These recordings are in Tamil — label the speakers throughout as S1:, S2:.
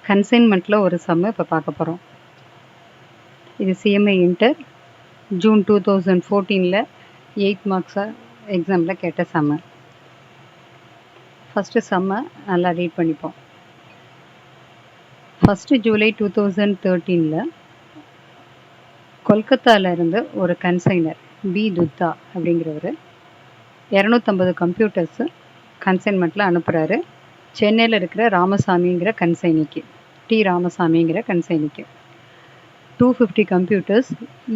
S1: கன்சைன்மெண்ட்டில் ஒரு சம்மு இப்போ பார்க்க போகிறோம். இது சிஎம்ஏ இன்டர் ஜூன் 2014 8 மார்க்ஸாக எக்ஸாமில் கேட்ட சம்மு. ஃபஸ்ட்டு சம்மை நல்லா ரீட் பண்ணிப்போம். ஃபஸ்ட்டு ஜூலை 2013 கொல்கத்தாவிலேருந்து ஒரு கன்சைனர் பி துத்தா அப்படிங்கிறவர் 250 கம்ப்யூட்டர்ஸு கன்சைன்மெண்ட்டில் அனுப்புகிறாரு. சென்னையில் இருக்கிற ராமசாமிங்கிற கன்சைனிக்கு, டி ராமசாமிங்கிற கன்சைனிக்கு 250 computers,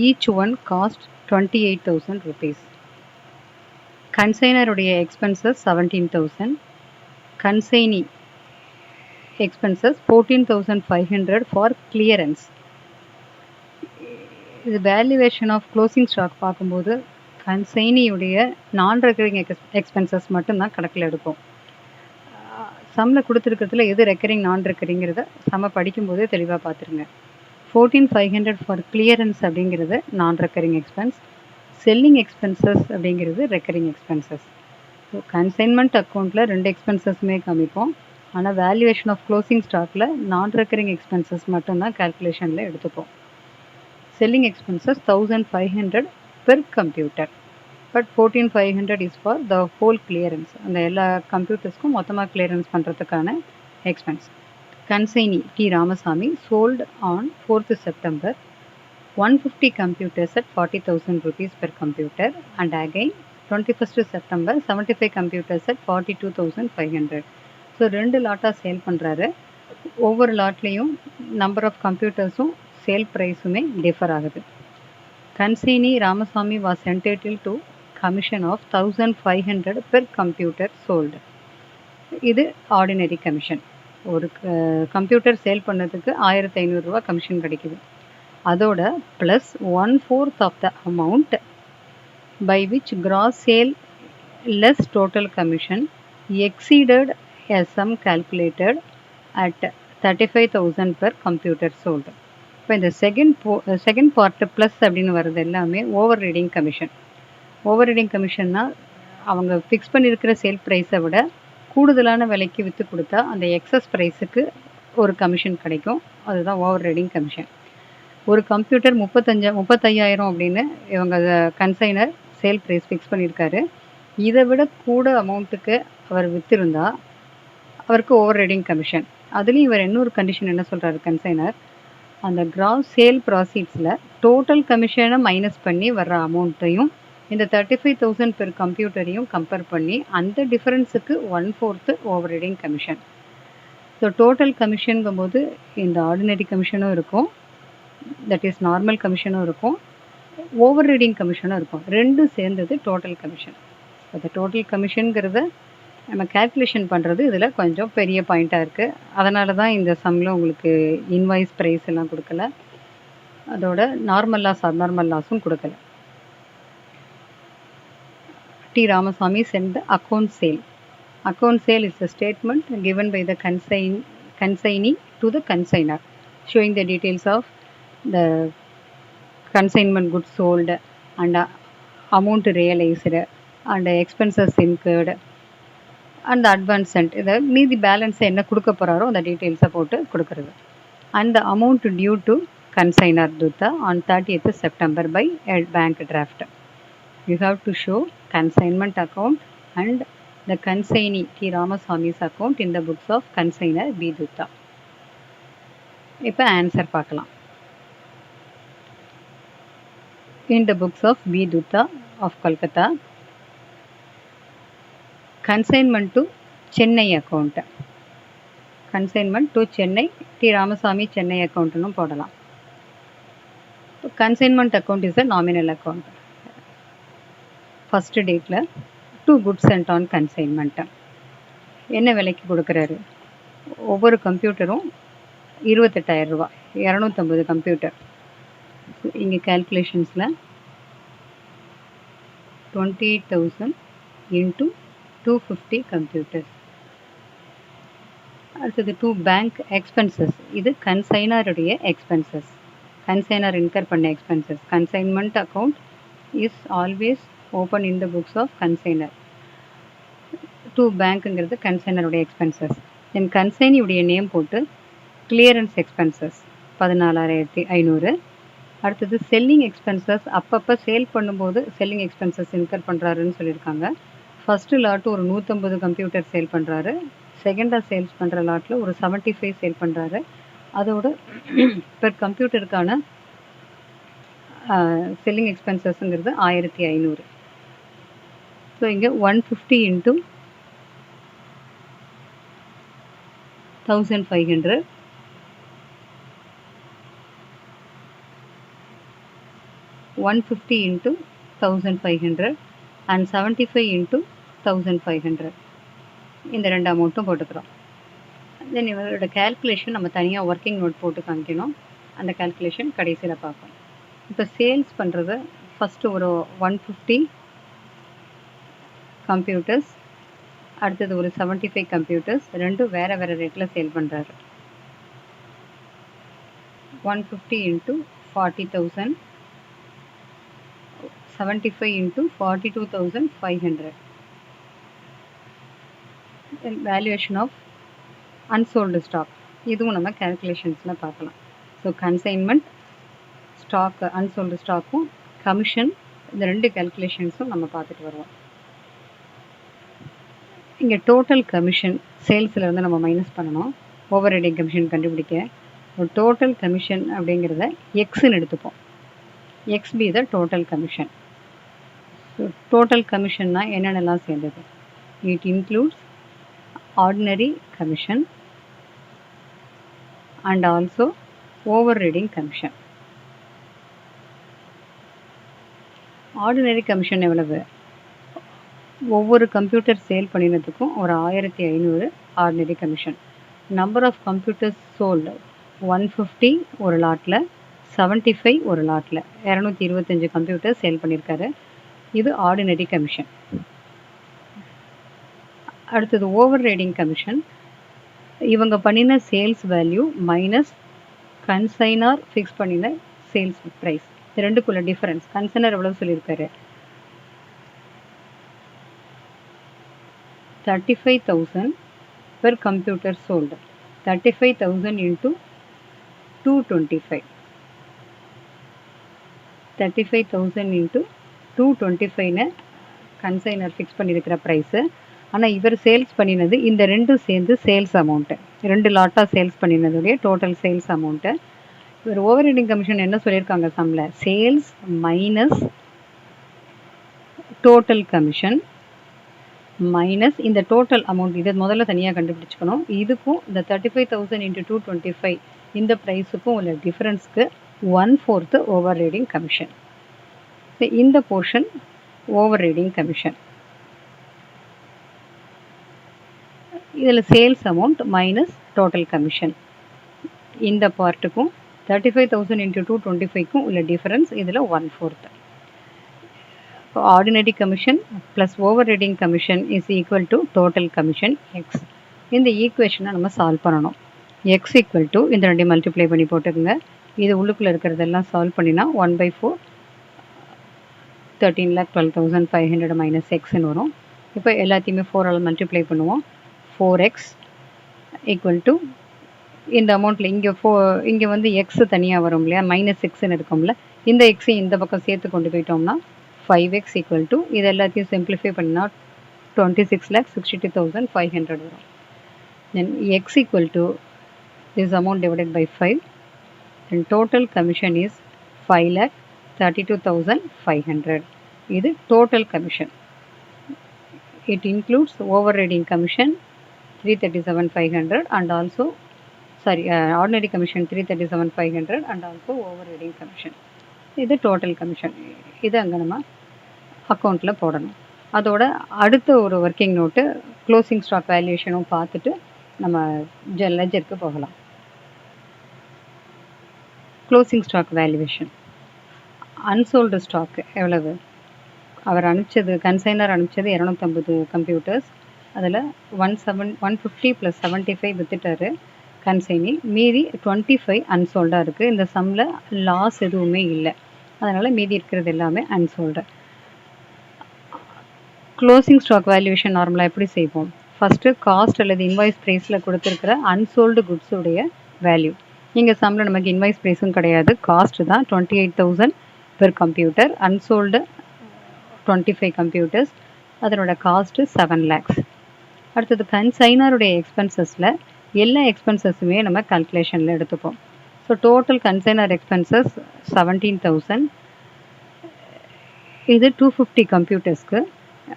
S1: each one cost 28,000 rupees. கன்சைனருடைய expenses 17,000, consignee expenses 14,500 for clearance. இது வேல்யூவேஷன் ஆஃப் க்ளோசிங் ஸ்டாக் பார்க்கும்போது கன்சைனியுடைய நான் ரெக்கரிங் எக்ஸ்பென்சஸ் மட்டும்தான் கணக்கில் எடுக்கும். சம்மில் கொடுத்துருக்கிறதுல எது ரெக்கரிங் நான் ரெக்கரிங்கிறத சம்ம படிக்கும்போதே தெளிவாக பார்த்துருங்க. 14,500 ஃபார் கிளியரன்ஸ் அப்படிங்கிறது நான் ரெக்கரிங் எக்ஸ்பென்ஸ், செல்லிங் எக்ஸ்பென்சஸ் அப்படிங்கிறது ரெக்கரிங் எக்ஸ்பென்சஸ். ஸோ கன்சைன்மெண்ட் அக்கௌண்ட்டில் 2 எக்ஸ்பென்சஸுமே காமிப்போம். ஆனால் வேல்யூவேஷன் ஆஃப் க்ளோசிங் ஸ்டாக்கில் நான் ரெக்கரிங் எக்ஸ்பென்சஸ் மட்டும்தான் கால்குலேஷனில் எடுத்துப்போம். Selling expenses 1,500 per computer, but 14,500 is for the whole clearance. அந்த எல்லா கம்ப்யூட்டர்ஸ்க்கும் மொத்தமாக கிளியரன்ஸ் பண்ணுறதுக்கான expense. Consignee T Ramasamy sold on 4th September 150 computers at 40,000 rupees per computer, and again 21st September 75 computers at 42,500. So 2 லாட்டாக சேல் பண்ணுறாரு. ஒவ்வொரு லாட்லேயும் நம்பர் ஆஃப் கம்ப்யூட்டர்ஸும் சேல் ப்ரைஸுமே டிஃபர் ஆகுது. Consignee Ramasamy was entitled to commission of 1,500 per computer sold. இது ஆர்டினரி கமிஷன். ஒரு கம்ப்யூட்டர் சேல் பண்ணதுக்கு 1,500 ரூபா கமிஷன் கிடைக்குது. அதோட plus 1/4 of the amount by which gross sale less total commission exceeded a sum calculated at 35,000 per computer sold. இப்போ இந்த செகண்ட் பார்ட்டு ப்ளஸ் அப்படின்னு வர்றது எல்லாமே over reading commission. Overriding கமிஷன்னா அவங்க ஃபிக்ஸ் பண்ணியிருக்கிற சேல் ப்ரைஸை விட கூடுதலான விலைக்கு விற்று கொடுத்தா அந்த எக்ஸஸ் ப்ரைஸுக்கு ஒரு கமிஷன் கிடைக்கும். அதுதான் ஓவர் ரைடிங் கமிஷன். ஒரு கம்ப்யூட்டர் 35,000 அப்படின்னு இவங்க கன்சைனர் சேல் ப்ரைஸ் ஃபிக்ஸ் பண்ணியிருக்காரு. இதை விட கூட அமௌண்ட்டுக்கு அவர் விற்றுருந்தா அவருக்கு ஓவர் ரைடிங் கமிஷன். அதுலேயும் இவர் இன்னொரு கண்டிஷன் என்ன சொல்கிறாரு கன்சைனர், அந்த கிராஸ் சேல் ப்ராசீட்ஸில் டோட்டல் கமிஷனை மைனஸ் பண்ணி வர்ற அமௌண்ட்டையும் இந்த 35,000 பெர் கம்ப்யூட்டரையும் கம்பேர் பண்ணி அந்த டிஃபரன்ஸுக்கு 1/4 overriding commission. So total கமிஷனுங்கும்போது இந்த ஆர்டினரி கமிஷனும் இருக்கும், தட் இஸ் நார்மல் கமிஷனும் இருக்கும், ஓவர் ரீடிங் கமிஷனும் இருக்கும். ரெண்டும் சேர்ந்தது டோட்டல் கமிஷன். அந்த டோட்டல் கமிஷனுங்கிறத நம்ம கேல்குலேஷன் பண்ணுறது இதில் கொஞ்சம் பெரிய பாயிண்ட்டாக இருக்குது. அதனால தான் இந்த சம்மில் உங்களுக்கு இன்வாய்ஸ் ப்ரைஸ் எல்லாம் கொடுக்கல, அதோட நார்மல் லாஸ் அப்நார்மல் லாஸும் கொடுக்கல. T. Ramasamy sent the account sale. Account sale is a statement given by the consignee to the consigner, showing the details of the consignment goods sold and amount realized and expenses incurred and the advance sent. இதை மீதி பேலன்ஸ் என்ன கொடுக்க போகிறாரோ அந்த டீட்டெயில்ஸை போட்டு கொடுக்குறது. And the amount due to consigner Dutta on 30th September by a bank draft. You have to show consignment account and the consignee T. Ramasamy's account in the books of consigner B. Dutta. இப்போ ஆன்சர் பார்க்கலாம். In the books of B. Dutta of Kolkata, consignment to Chennai account. Consignment to Chennai, T. Ramasamy Chennai account னும் போடலாம். Consignment account is a nominal account. First டேட்டில் 2 goods sent on consignment. என்ன விலைக்கு கொடுக்குறாரு? ஒவ்வொரு கம்ப்யூட்டரும் 28,000 ரூபா, 250 கம்ப்யூட்டர். இங்கே கேல்குலேஷன்ஸில் 28,000 into 250 கம்ப்யூட்டர்ஸ். அடுத்தது 2 பேங்க் எக்ஸ்பென்சஸ். இது கன்சைனருடைய எக்ஸ்பென்சஸ், கன்சைனர் இன்கர் பண்ண expenses. Consignment account is always open in the books of consignor. 2 பேங்க்குங்கிறது கன்சைனருடைய எக்ஸ்பென்சஸ். தென் கன்சைனியுடைய நேம் போட்டு கிளியரன்ஸ் எக்ஸ்பென்சஸ் 14,500. அடுத்தது செல்லிங் எக்ஸ்பென்சஸ், அப்பப்போ சேல் பண்ணும்போது செல்லிங் எக்ஸ்பென்சஸ் இன்கர் பண்ணுறாருன்னு சொல்லியிருக்காங்க. ஃபஸ்ட்டு லாட்டு ஒரு 150 கம்ப்யூட்டர் சேல் பண்ணுறாரு. செகண்டாக சேல்ஸ் பண்ணுற லாட்டில் ஒரு 75 சேல் பண்ணுறாரு. அதோட பெர் கம்ப்யூட்டருக்கான செல்லிங் எக்ஸ்பென்சஸ்ங்கிறது 1,500. ஸோ இங்கே 150 இன்ட்டு 1,500 150 into 1,500 and 75 into 1,500. இந்த ரெண்டு அமௌண்ட்டும் போட்டுக்கிறோம். தென் இவரோட கேல்குலேஷன் நம்ம தனியாக ஒர்க்கிங் நோட் போட்டு காமிக்கணும். அந்த கேல்குலேஷன் கடைசியில் பார்ப்போம். இப்போ சேல்ஸ் பண்ணுறது ஃபஸ்ட்டு ஒரு 150 கம்ப்யூட்டர்ஸ், அடுத்தது ஒரு 75 கம்ப்யூட்டர்ஸ், ரெண்டும் வேறு வேறு ரேட்டில் சேல் பண்ணுறாரு. 150 into 40,000, 75 into 42,500. Valuation of unsold stock, இதுவும் நம்ம கேல்குலேஷன்ஸில் பார்க்கலாம். ஸோ கன்சைன்மெண்ட், ஸ்டாக், அன்சோல்டு ஸ்டாக்கும், கமிஷன், இந்த ரெண்டு கேல்குலேஷன்ஸும் நம்ம பார்த்துட்டு வருவோம். இங்கே டோட்டல் கமிஷன் சேல்ஸில் வந்து நம்ம மைனஸ் பண்ணணும். ஓவர் ரைடிங் கமிஷன் கண்டுபிடிக்க ஒரு டோட்டல் கமிஷன் அப்படிங்கிறத எக்ஸ்ன்னு எடுத்துப்போம். X be the total commission. So total கமிஷன்னா என்னென்னலாம் சேர்ந்தது? It includes ordinary commission and also overriding commission. Ordinary commission எவ்வளவு? ஒவ்வொரு கம்ப்யூட்டர் சேல் பண்ணினதுக்கும் ஒரு 1,500 ordinary commission. Number of computers sold 150 ஒரு லாட்டில், 75 ஒரு லாட்டில், 225 கம்ப்யூட்டர் சேல் பண்ணியிருக்காரு. இது ஆர்டினரி கமிஷன். அடுத்தது ஓவர் ரைடிங் கமிஷன். இவங்க பண்ணின sales value minus consignor fix பண்ணின சேல்ஸ் ப்ரைஸ். இது ரெண்டுக்குள்ள டிஃபரன்ஸ். கன்சைனர் எவ்வளோ சொல்லியிருக்காரு? 35,000 per computer sold. 35,000 into 225. 35,000 into 225ன்னு கன்சைனர் ஃபிக்ஸ் பண்ணியிருக்கிற ப்ரைஸு. ஆனால் இவர் சேல்ஸ் பண்ணினது இந்த ரெண்டும் சேர்ந்து சேல்ஸ் அமௌண்ட்டு, ரெண்டு லாட்டாக சேல்ஸ் பண்ணினதுடைய டோட்டல் சேல்ஸ் அமௌண்ட்டு. இவர் ஓவர் ரைடிங் கமிஷன் என்ன சொல்லியிருக்காங்க சம்மில்? Sales minus total commission minus இந்த டோட்டல் அமௌண்ட். இதை முதல்ல தனியாக கண்டுபிடிச்சிக்கணும். இதுக்கும் இந்த 35,000 இன்ட்டு 225 இந்த ப்ரைஸுக்கும் உள்ள டிஃப்ரென்ஸ்க்கு 1/4 ஓவர் ரைடிங் கமிஷன். இந்த போர்ஷன் ஓவர் ரைடிங் கமிஷன். இதில் sales amount minus total commission. இந்த பார்ட்டுக்கும் 35,000 இன்ட்டு 225க்கும் உள்ள டிஃபரன்ஸ் இதில் 1/4. இப்போ ordinary commission plus over riding commission is equal to total commission X. இந்த ஈக்குவேஷனை நம்ம சால்வ் பண்ணணும். எக்ஸ் ஈக்குவல் டு இந்த ரெண்டையும் மல்டிப்ளை பண்ணி போட்டுக்கோங்க. இது உள்ளுக்குள்ளே இருக்கிறதெல்லாம் சால்வ் பண்ணினா 1/4 13,12,500 மைனஸ் எக்ஸ்ன்னு வரும். இப்போ எல்லாத்தையுமே 4ஆல் மல்டிப்ளை பண்ணுவோம். 4x ஈக்குவல் டு இந்த அமௌண்ட்டில் இங்கே வந்து எக்ஸ் தனியாக வரும் இல்லையா, மைனஸ் எக்ஸ்ன்னு இருக்கும்ல, இந்த எக்ஸையும் இந்த பக்கம் சேர்த்து கொண்டு போயிட்டோம்னா 5x ஈக்குவல் டு இது எல்லாத்தையும் சிம்பிளிஃபை பண்ணால் 26,62,500 வரும். Then X equal to this amount divided by 5 and total commission is 5,32,500. இது total commission. It includes overriding commission 337,500 and also ordinary commission 337,500 and also overriding commission. இது total commission. இது அங்கே நம்ம அக்கௌண்ட்டில் போடணும். அதோட அடுத்த ஒரு ஒர்க்கிங் நோட்டு க்ளோசிங் ஸ்டாக் வேல்யூஷனும் பார்த்துட்டு நம்ம லெட்ஜருக்கு போகலாம். Closing stock valuation. Unsold stock எவ்வளவு? அவர் அனுப்பிச்சது, கன்சைனர் அனுப்பிச்சது 250 கம்ப்யூட்டர்ஸ். அதில் 150 + 75 வித்துட்டாரு கன்சைனி. மீதி 25 அன்சோல்டாக இருக்குது. இந்த சம்மில் லாஸ் எதுவுமே இல்லை, அதனால் மீதி இருக்கிறது எல்லாமே அன்சோல்டு. க்ளோசிங் ஸ்டாக் வேல்யூவேஷன் நார்மலாக எப்படி செய்வோம்? ஃபஸ்ட்டு காஸ்ட் அல்லது இன்வாய்ஸ் ப்ரைஸில் கொடுத்துருக்கிற அன்சோல்டு குட்ஸுடைய வேல்யூ. இங்கே சம்மில் நமக்கு இன்வாய்ஸ் ப்ரைஸும் கிடையாது, காஸ்ட் தான் 28,000 பெர் கம்ப்யூட்டர். அன்சோல்டு 25 கம்ப்யூட்டர்ஸ், அதனோட காஸ்ட்டு 7 lakhs. அடுத்தது கன்சைனருடைய எக்ஸ்பென்சஸில் எல்லா எக்ஸ்பென்சஸுமே நம்ம கால்குலேஷனில் எடுத்துப்போம். So total consignor expenses 17,000. இது 250 கம்ப்யூட்டர்ஸ்க்கு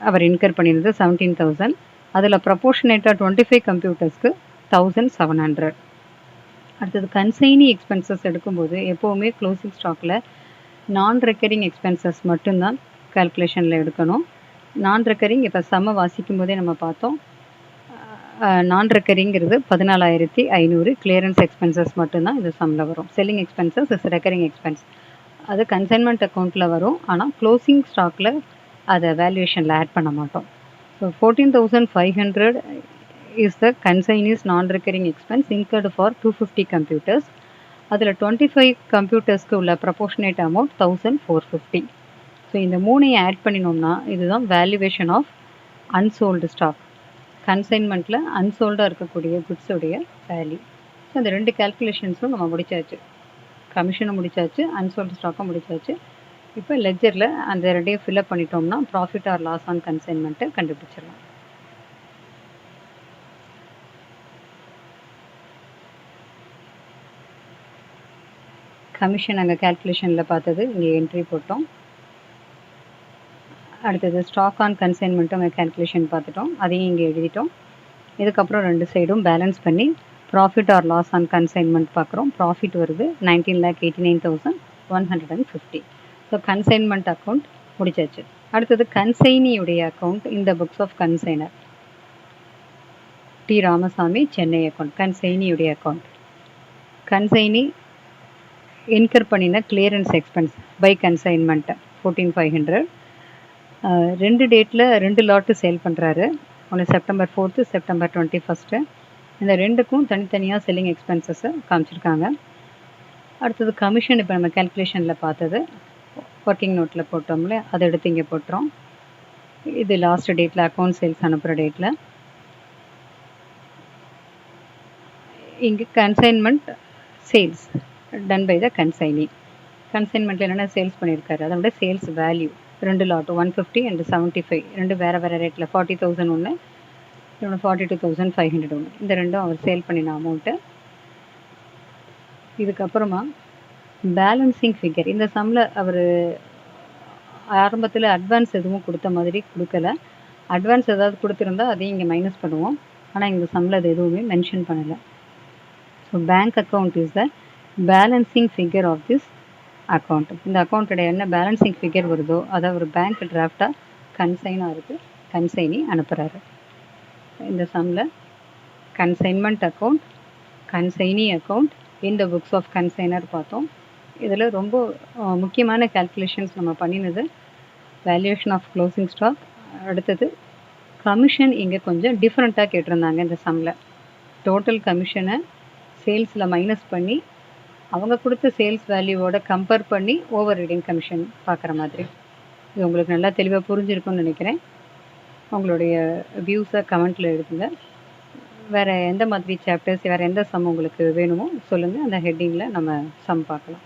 S1: அவர் இன்கர் பண்ணியிருந்தது 17,000. அதில் ப்ரப்போர்ஷனேட்டாக 25 கம்ப்யூட்டர்ஸ்க்கு 1,700. அடுத்தது கன்சைனி எக்ஸ்பென்சஸ் எடுக்கும்போது எப்போவுமே க்ளோசிங் ஸ்டாக்கில் நான் ரெக்கரிங் எக்ஸ்பென்சஸ் மட்டும்தான் கால்குலேஷனில் எடுக்கணும். நான் ரெக்கரிங் இப்போ சம்ம வாசிக்கும் போதே நம்ம பார்த்தோம், நான் ரெக்கரிங்கிறது 14,500 கிளியரன்ஸ் எக்ஸ்பென்சஸ் மட்டும்தான் இது சம்மில் வரும். Selling expenses is recurring expense, அது கன்சைன்மெண்ட் அக்கௌண்ட்டில் வரும், ஆனால் க்ளோசிங் ஸ்டாக்கில் அதை வேல்யூவேஷனில் ஆட் பண்ண மாட்டோம். ஸோ 14,500 இஸ் த கன்சைனிஸ் நான் recurring expense incurred for 250 computers. அதில் 25 கம்ப்யூட்டர்ஸ்க்கு உள்ள ப்ரப்போர்ஷனேட் அமௌண்ட் 1,450. ஸோ இந்த மூணையும் ஆட் பண்ணினோம்னா இதுதான் வேல்யூவேஷன் ஆஃப் அன்சோல்டு ஸ்டாக். கன்சைன்மெண்ட்டில் அன்சோல்டாக இருக்கக்கூடிய குட்ஸுடைய வேல்யூ. ஸோ அந்த ரெண்டு கேல்குலேஷன்ஸும் நம்ம முடிச்சாச்சு. கமிஷனும் முடிச்சாச்சு, அன்சோல்டு ஸ்டாக்கும் முடிச்சாச்சு. இப்போ லெஜரில் அந்த ரெண்டையும் ஃபில்அப் பண்ணிட்டோம்னா ப்ராஃபிட் ஆர் லாஸ் ஆன் கன்சைன்மெண்ட்டை கண்டுபிடிச்சிடலாம். கமிஷன் அங்கே கேல்குலேஷனில் பார்த்தது இங்கே என்ட்ரி போட்டோம். அடுத்தது ஸ்டாக் ஆன் கன்சைன்மெண்ட்டும் அங்கே கேல்குலேஷன் பார்த்துட்டோம், அதையும் இங்கே எழுதிட்டோம். இதுக்கப்புறம் ரெண்டு சைடும் பேலன்ஸ் பண்ணி profit or loss on consignment பார்க்குறோம். ப்ராஃபிட் வருது 19,89,150. ஸோ கன்சைன்மெண்ட் அக்கௌண்ட் முடிச்சாச்சு. அடுத்தது கன்சைனியுடைய அக்கௌண்ட் இந்த books of consignor T Ramasamy Chennai account. கன்சைனியுடைய அக்கௌண்ட், கன்சைனி இன்கர் பண்ணின கிளியரன்ஸ் எக்ஸ்பென்ஸ் பை கன்சைன்மெண்ட் 14,500. ரெண்டு டேட்டில் ரெண்டு லாட்டு சேல் பண்ணுறாரு, ஒன்று செப்டம்பர் 4th, செப்டம்பர் 21. இந்த ரெண்டுக்கும் தனித்தனியாக செல்லிங் எக்ஸ்பென்சஸை காமிச்சிருக்காங்க. அடுத்தது கமிஷன் இப்போ நம்ம கேல்குலேஷனில் பார்த்தது ஒர்க்கிங் நோட்டில் போட்டோம்ல, அதை எடுத்து இங்கே போட்டுறோம். இது லாஸ்ட் டேட்டில் அக்கௌண்ட் சேல்ஸ் அனுப்புகிற டேட்டில். இங்கே consignment sales done by the consignee. கன்சைன்மெண்ட்டில் என்னென்ன சேல்ஸ் பண்ணியிருக்காரு அதோட சேல்ஸ் வேல்யூ ரெண்டு லாட்டு 150 அண்ட் 75 ரெண்டு வேறு வேறு ரேட்டில் 40,000 ஒன்று, இன்னொன்று 42,500 ஒன்று. இந்த ரெண்டும் அவர் சேல் பண்ணின அமௌண்ட்டு. இதுக்கப்புறமா பேலன்சிங் ஃபிகர். இந்த சம்மில் அவர் ஆரம்பத்தில் அட்வான்ஸ் எதுவும் கொடுத்த மாதிரி கொடுக்கல. அட்வான்ஸ் ஏதாவது கொடுத்துருந்தா அதையும் இங்கே மைனஸ் பண்ணுவோம், ஆனால் இந்த சம்மில் அது எதுவுமே மென்ஷன் பண்ணலை. So bank account is the balancing figure of this account. இந்த அக்கௌண்ட்டோட என்ன பேலன்சிங் ஃபிகர் வருதோ அதை ஒரு பேங்க் டிராஃப்டாக கன்சைனாக இருக்குது, கன்சைனி அனுப்புகிறாரு. இந்த சம்மில் கன்சைன்மெண்ட் அக்கௌண்ட், கன்சைனி அக்கௌண்ட், இந்த புக்ஸ் ஆஃப் கன்சைனர் பார்த்தோம். இதில் ரொம்ப முக்கியமான கேல்குலேஷன்ஸ் நம்ம பண்ணினது வேல்யூவேஷன் ஆஃப் க்ளோசிங் ஸ்டாக். அடுத்தது கமிஷன் இங்கே கொஞ்சம் டிஃப்ரெண்ட்டாக கேட்டிருந்தாங்க. இந்த சம்மில் டோட்டல் கமிஷனை சேல்ஸில் மைனஸ் பண்ணி அவங்க கொடுத்த சேல்ஸ் வேல்யூவோட கம்பேர் பண்ணி ஓவர் ரீடிங் கமிஷன் பார்க்குற மாதிரி. இது உங்களுக்கு நல்லா தெளிவாக புரிஞ்சிருக்கும்னு நினைக்கிறேன். உங்களுடைய வியூஸை கமெண்ட்டில் எழுதுங்க. வேறு எந்த மாதிரி சாப்டர்ஸ், வேறு எந்த சம் உங்களுக்கு வேணுமோ சொல்லுங்கள், அந்த ஹெட்டிங்கில் நம்ம சம் பார்க்கலாம்.